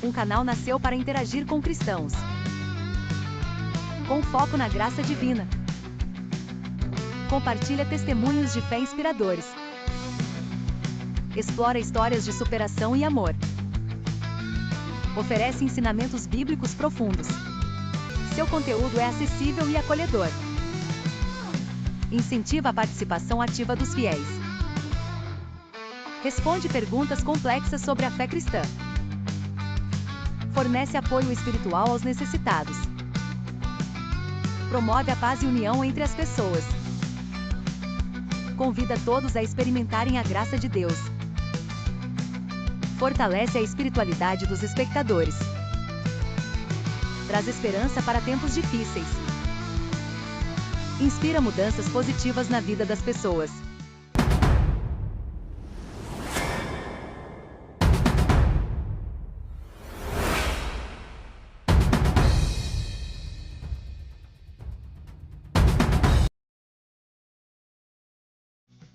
um canal nasceu para interagir com cristãos, com foco na graça divina. Compartilha testemunhos de fé inspiradores. Explora histórias de superação e amor. Oferece ensinamentos bíblicos profundos. Seu conteúdo é acessível e acolhedor. Incentiva a participação ativa dos fiéis. Responde perguntas complexas sobre a fé cristã. Fornece apoio espiritual aos necessitados. Promove a paz e união entre as pessoas. Convida todos a experimentarem a graça de Deus. Fortalece a espiritualidade dos espectadores. Traz esperança para tempos difíceis. Inspira mudanças positivas na vida das pessoas.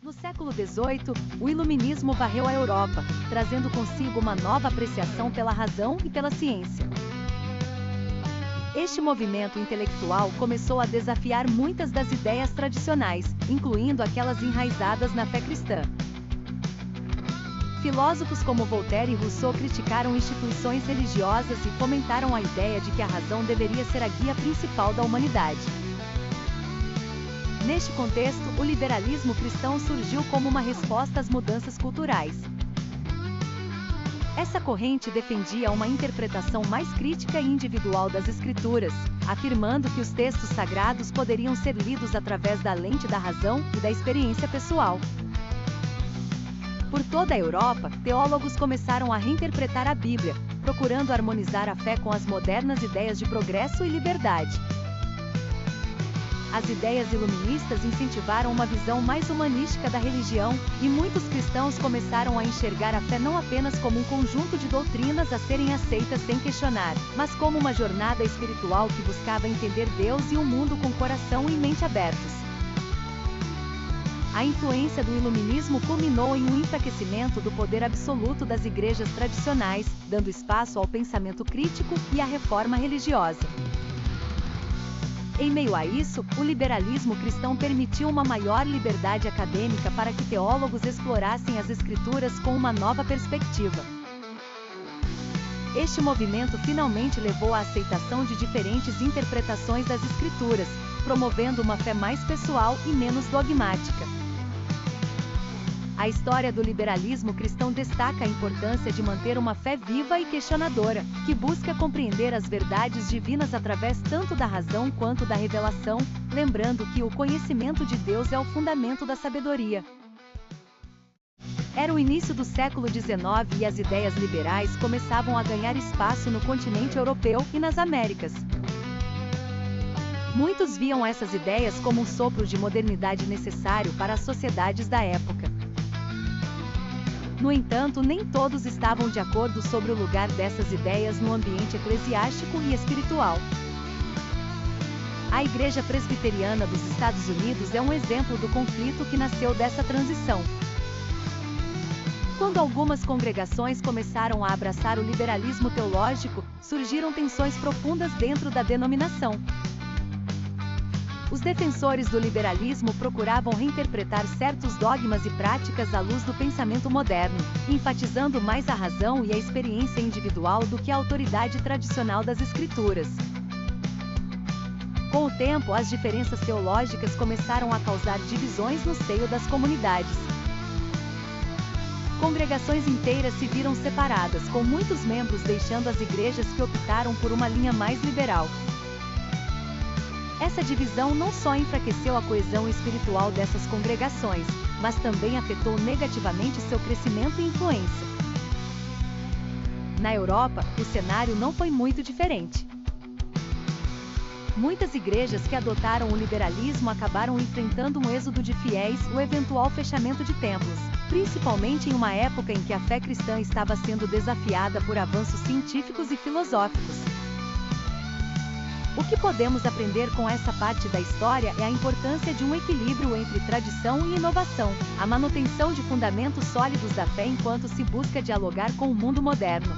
No século XVIII, o Iluminismo varreu a Europa, trazendo consigo uma nova apreciação pela razão e pela ciência. Este movimento intelectual começou a desafiar muitas das ideias tradicionais, incluindo aquelas enraizadas na fé cristã. Filósofos como Voltaire e Rousseau criticaram instituições religiosas e fomentaram a ideia de que a razão deveria ser a guia principal da humanidade. Neste contexto, o liberalismo cristão surgiu como uma resposta às mudanças culturais. Essa corrente defendia uma interpretação mais crítica e individual das Escrituras, afirmando que os textos sagrados poderiam ser lidos através da lente da razão e da experiência pessoal. Por toda a Europa, teólogos começaram a reinterpretar a Bíblia, procurando harmonizar a fé com as modernas ideias de progresso e liberdade. As ideias iluministas incentivaram uma visão mais humanística da religião, e muitos cristãos começaram a enxergar a fé não apenas como um conjunto de doutrinas a serem aceitas sem questionar, mas como uma jornada espiritual que buscava entender Deus e o mundo com coração e mente abertos. A influência do iluminismo culminou em um enfraquecimento do poder absoluto das igrejas tradicionais, dando espaço ao pensamento crítico e à reforma religiosa. Em meio a isso, o liberalismo cristão permitiu uma maior liberdade acadêmica para que teólogos explorassem as Escrituras com uma nova perspectiva. Este movimento finalmente levou à aceitação de diferentes interpretações das Escrituras, promovendo uma fé mais pessoal e menos dogmática. A história do liberalismo cristão destaca a importância de manter uma fé viva e questionadora, que busca compreender as verdades divinas através tanto da razão quanto da revelação, lembrando que o conhecimento de Deus é o fundamento da sabedoria. Era o início do século XIX e as ideias liberais começavam a ganhar espaço no continente europeu e nas Américas. Muitos viam essas ideias como um sopro de modernidade necessário para as sociedades da época. No entanto, nem todos estavam de acordo sobre o lugar dessas ideias no ambiente eclesiástico e espiritual. A Igreja Presbiteriana dos Estados Unidos é um exemplo do conflito que nasceu dessa transição. Quando algumas congregações começaram a abraçar o liberalismo teológico, surgiram tensões profundas dentro da denominação. Os defensores do liberalismo procuravam reinterpretar certos dogmas e práticas à luz do pensamento moderno, enfatizando mais a razão e a experiência individual do que a autoridade tradicional das Escrituras. Com o tempo, as diferenças teológicas começaram a causar divisões no seio das comunidades. Congregações inteiras se viram separadas, com muitos membros deixando as igrejas que optaram por uma linha mais liberal. Essa divisão não só enfraqueceu a coesão espiritual dessas congregações, mas também afetou negativamente seu crescimento e influência. Na Europa, o cenário não foi muito diferente. Muitas igrejas que adotaram o liberalismo acabaram enfrentando um êxodo de fiéis, o eventual fechamento de templos, principalmente em uma época em que a fé cristã estava sendo desafiada por avanços científicos e filosóficos. O que podemos aprender com essa parte da história é a importância de um equilíbrio entre tradição e inovação, a manutenção de fundamentos sólidos da fé enquanto se busca dialogar com o mundo moderno.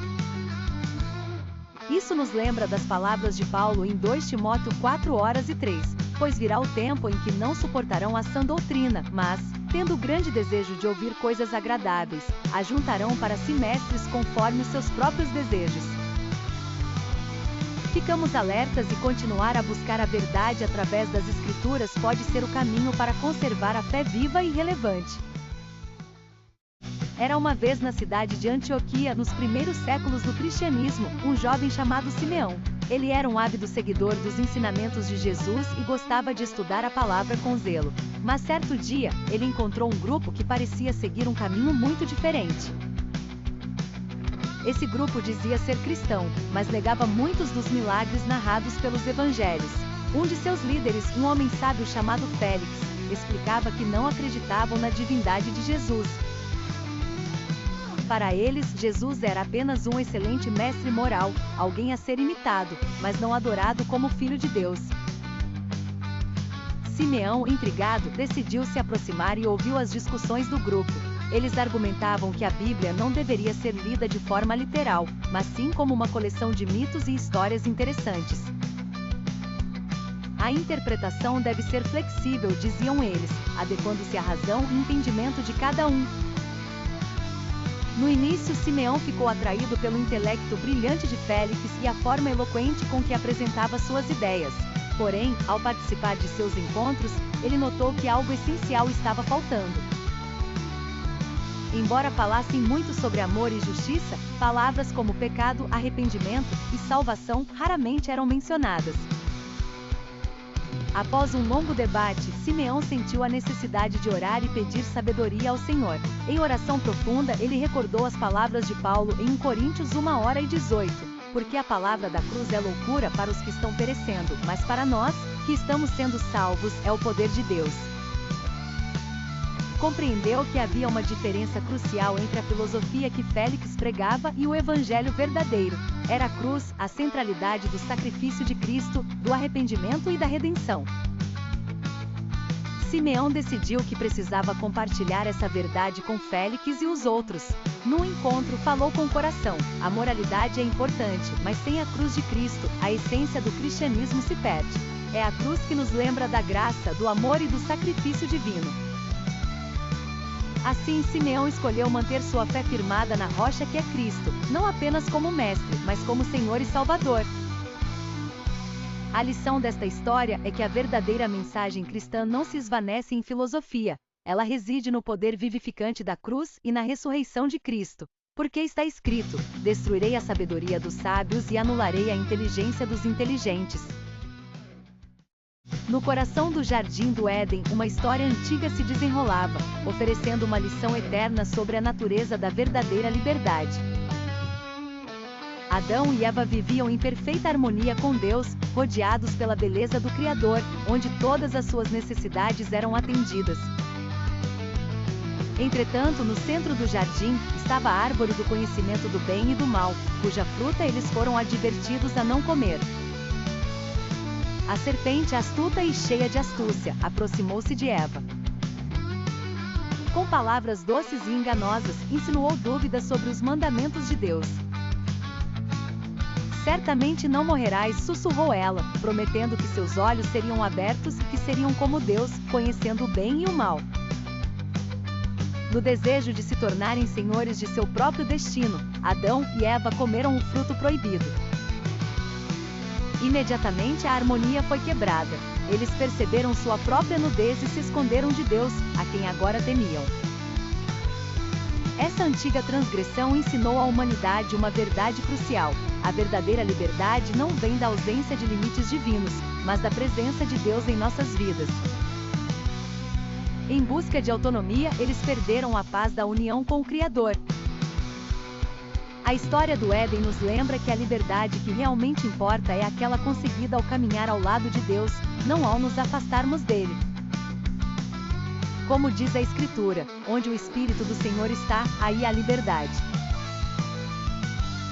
Isso nos lembra das palavras de Paulo em 2 Timóteo 4:3, pois virá o tempo em que não suportarão a sã doutrina, mas, tendo grande desejo de ouvir coisas agradáveis, ajuntarão para si mestres conforme os seus próprios desejos. Ficamos alertas e continuar a buscar a verdade através das Escrituras pode ser o caminho para conservar a fé viva e relevante. Era uma vez na cidade de Antioquia, nos primeiros séculos do cristianismo, um jovem chamado Simeão. Ele era um ávido seguidor dos ensinamentos de Jesus e gostava de estudar a palavra com zelo. Mas certo dia, ele encontrou um grupo que parecia seguir um caminho muito diferente. Esse grupo dizia ser cristão, mas negava muitos dos milagres narrados pelos evangelhos. Um de seus líderes, um homem sábio chamado Félix, explicava que não acreditavam na divindade de Jesus. Para eles, Jesus era apenas um excelente mestre moral, alguém a ser imitado, mas não adorado como Filho de Deus. Simeão, intrigado, decidiu se aproximar e ouviu as discussões do grupo. Eles argumentavam que a Bíblia não deveria ser lida de forma literal, mas sim como uma coleção de mitos e histórias interessantes. A interpretação deve ser flexível, diziam eles, adequando-se à razão e entendimento de cada um. No início, Simeão ficou atraído pelo intelecto brilhante de Félix e a forma eloquente com que apresentava suas ideias. Porém, ao participar de seus encontros, ele notou que algo essencial estava faltando. Embora falassem muito sobre amor e justiça, palavras como pecado, arrependimento e salvação raramente eram mencionadas. Após um longo debate, Simeão sentiu a necessidade de orar e pedir sabedoria ao Senhor. Em oração profunda, ele recordou as palavras de Paulo em 1 Coríntios 1:18, porque a palavra da cruz é loucura para os que estão perecendo, mas para nós, que estamos sendo salvos, é o poder de Deus. Compreendeu que havia uma diferença crucial entre a filosofia que Félix pregava e o evangelho verdadeiro. Era a cruz, a centralidade do sacrifício de Cristo, do arrependimento e da redenção. Simeão decidiu que precisava compartilhar essa verdade com Félix e os outros. No encontro, falou com o coração: a moralidade é importante, mas sem a cruz de Cristo, a essência do cristianismo se perde. É a cruz que nos lembra da graça, do amor e do sacrifício divino. Assim, Simeão escolheu manter sua fé firmada na rocha que é Cristo, não apenas como mestre, mas como Senhor e Salvador. A lição desta história é que a verdadeira mensagem cristã não se esvanece em filosofia. Ela reside no poder vivificante da cruz e na ressurreição de Cristo. Porque está escrito: destruirei a sabedoria dos sábios e anularei a inteligência dos inteligentes. No coração do Jardim do Éden, uma história antiga se desenrolava, oferecendo uma lição eterna sobre a natureza da verdadeira liberdade. Adão e Eva viviam em perfeita harmonia com Deus, rodeados pela beleza do Criador, onde todas as suas necessidades eram atendidas. Entretanto, no centro do jardim, estava a árvore do conhecimento do bem e do mal, cuja fruta eles foram advertidos a não comer. A serpente, astuta e cheia de astúcia, aproximou-se de Eva. Com palavras doces e enganosas, insinuou dúvidas sobre os mandamentos de Deus. Certamente não morrerás, sussurrou ela, prometendo que seus olhos seriam abertos e que seriam como Deus, conhecendo o bem e o mal. No desejo de se tornarem senhores de seu próprio destino, Adão e Eva comeram o fruto proibido. Imediatamente a harmonia foi quebrada. Eles perceberam sua própria nudez e se esconderam de Deus, a quem agora temiam. Essa antiga transgressão ensinou à humanidade uma verdade crucial: a verdadeira liberdade não vem da ausência de limites divinos, mas da presença de Deus em nossas vidas. Em busca de autonomia, eles perderam a paz da união com o Criador. A história do Éden nos lembra que a liberdade que realmente importa é aquela conseguida ao caminhar ao lado de Deus, não ao nos afastarmos dele. Como diz a Escritura, onde o Espírito do Senhor está, aí há liberdade.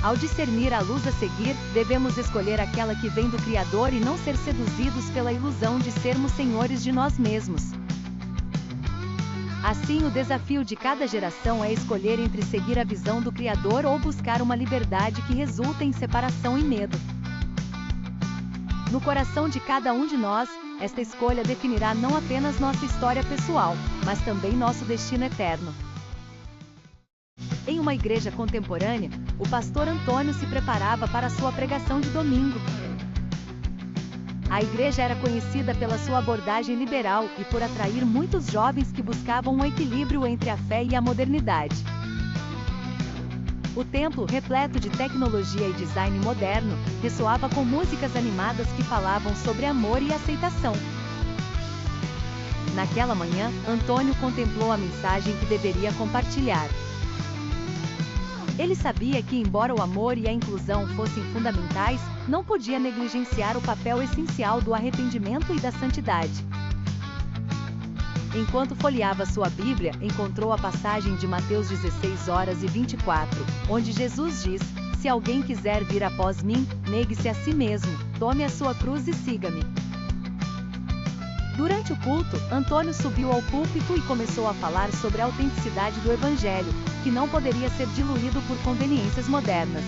Ao discernir a luz a seguir, devemos escolher aquela que vem do Criador e não ser seduzidos pela ilusão de sermos senhores de nós mesmos. Assim, o desafio de cada geração é escolher entre seguir a visão do Criador ou buscar uma liberdade que resulta em separação e medo. No coração de cada um de nós, esta escolha definirá não apenas nossa história pessoal, mas também nosso destino eterno. Em uma igreja contemporânea, o pastor Antônio se preparava para sua pregação de domingo. A igreja era conhecida pela sua abordagem liberal e por atrair muitos jovens que buscavam um equilíbrio entre a fé e a modernidade. O templo, repleto de tecnologia e design moderno, ressoava com músicas animadas que falavam sobre amor e aceitação. Naquela manhã, Antônio contemplou a mensagem que deveria compartilhar. Ele sabia que, embora o amor e a inclusão fossem fundamentais, não podia negligenciar o papel essencial do arrependimento e da santidade. Enquanto folheava sua Bíblia, encontrou a passagem de Mateus 16:24, onde Jesus diz: "Se alguém quiser vir após mim, negue-se a si mesmo, tome a sua cruz e siga-me." Durante o culto, Antônio subiu ao púlpito e começou a falar sobre a autenticidade do Evangelho, que não poderia ser diluído por conveniências modernas.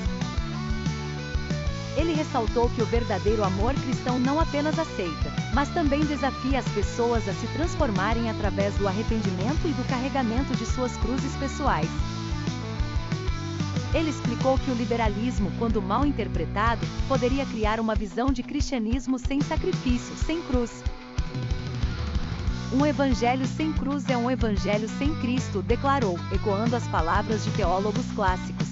Ele ressaltou que o verdadeiro amor cristão não apenas aceita, mas também desafia as pessoas a se transformarem através do arrependimento e do carregamento de suas cruzes pessoais. Ele explicou que o liberalismo, quando mal interpretado, poderia criar uma visão de cristianismo sem sacrifício, sem cruz. "Um evangelho sem cruz é um evangelho sem Cristo", declarou, ecoando as palavras de teólogos clássicos.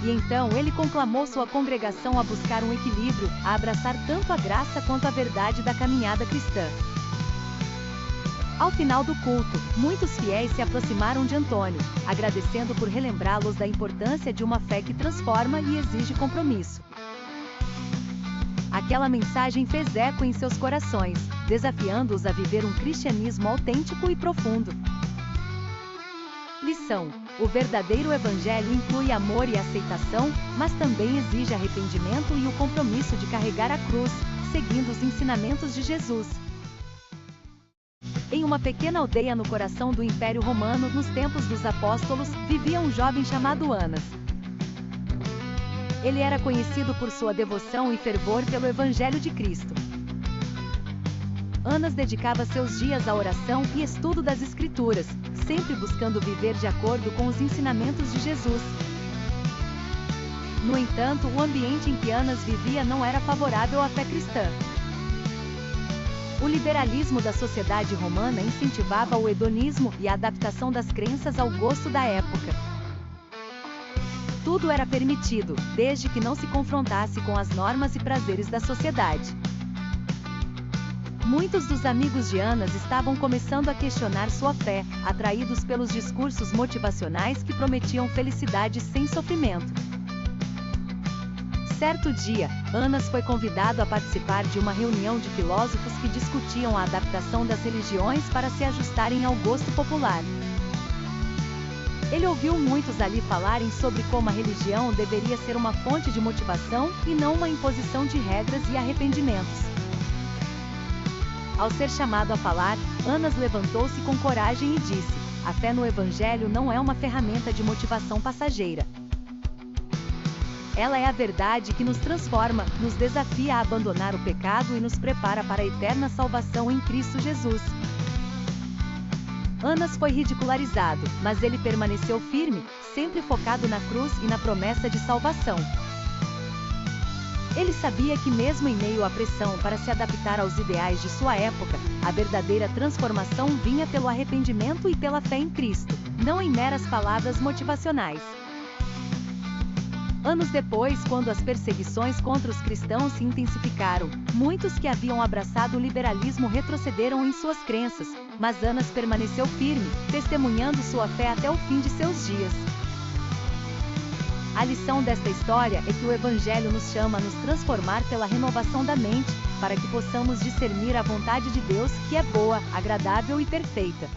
E então ele conclamou sua congregação a buscar um equilíbrio, a abraçar tanto a graça quanto a verdade da caminhada cristã. Ao final do culto, muitos fiéis se aproximaram de Antônio, agradecendo por relembrá-los da importância de uma fé que transforma e exige compromisso. Aquela mensagem fez eco em seus corações, desafiando-os a viver um cristianismo autêntico e profundo. Lição: o verdadeiro evangelho inclui amor e aceitação, mas também exige arrependimento e o compromisso de carregar a cruz, seguindo os ensinamentos de Jesus. Em uma pequena aldeia no coração do Império Romano, nos tempos dos apóstolos, vivia um jovem chamado Anas. Ele era conhecido por sua devoção e fervor pelo Evangelho de Cristo. Anas dedicava seus dias à oração e estudo das Escrituras, sempre buscando viver de acordo com os ensinamentos de Jesus. No entanto, o ambiente em que Anas vivia não era favorável à fé cristã. O liberalismo da sociedade romana incentivava o hedonismo e a adaptação das crenças ao gosto da época. Tudo era permitido, desde que não se confrontasse com as normas e prazeres da sociedade. Muitos dos amigos de Anas estavam começando a questionar sua fé, atraídos pelos discursos motivacionais que prometiam felicidade sem sofrimento. Certo dia, Anas foi convidado a participar de uma reunião de filósofos que discutiam a adaptação das religiões para se ajustarem ao gosto popular. Ele ouviu muitos ali falarem sobre como a religião deveria ser uma fonte de motivação e não uma imposição de regras e arrependimentos. Ao ser chamado a falar, Anas levantou-se com coragem e disse: "A fé no Evangelho não é uma ferramenta de motivação passageira. Ela é a verdade que nos transforma, nos desafia a abandonar o pecado e nos prepara para a eterna salvação em Cristo Jesus." Anas foi ridicularizado, mas ele permaneceu firme, sempre focado na cruz e na promessa de salvação. Ele sabia que mesmo em meio à pressão para se adaptar aos ideais de sua época, a verdadeira transformação vinha pelo arrependimento e pela fé em Cristo, não em meras palavras motivacionais. Anos depois, quando as perseguições contra os cristãos se intensificaram, muitos que haviam abraçado o liberalismo retrocederam em suas crenças, mas Anas permaneceu firme, testemunhando sua fé até o fim de seus dias. A lição desta história é que o Evangelho nos chama a nos transformar pela renovação da mente, para que possamos discernir a vontade de Deus, que é boa, agradável e perfeita.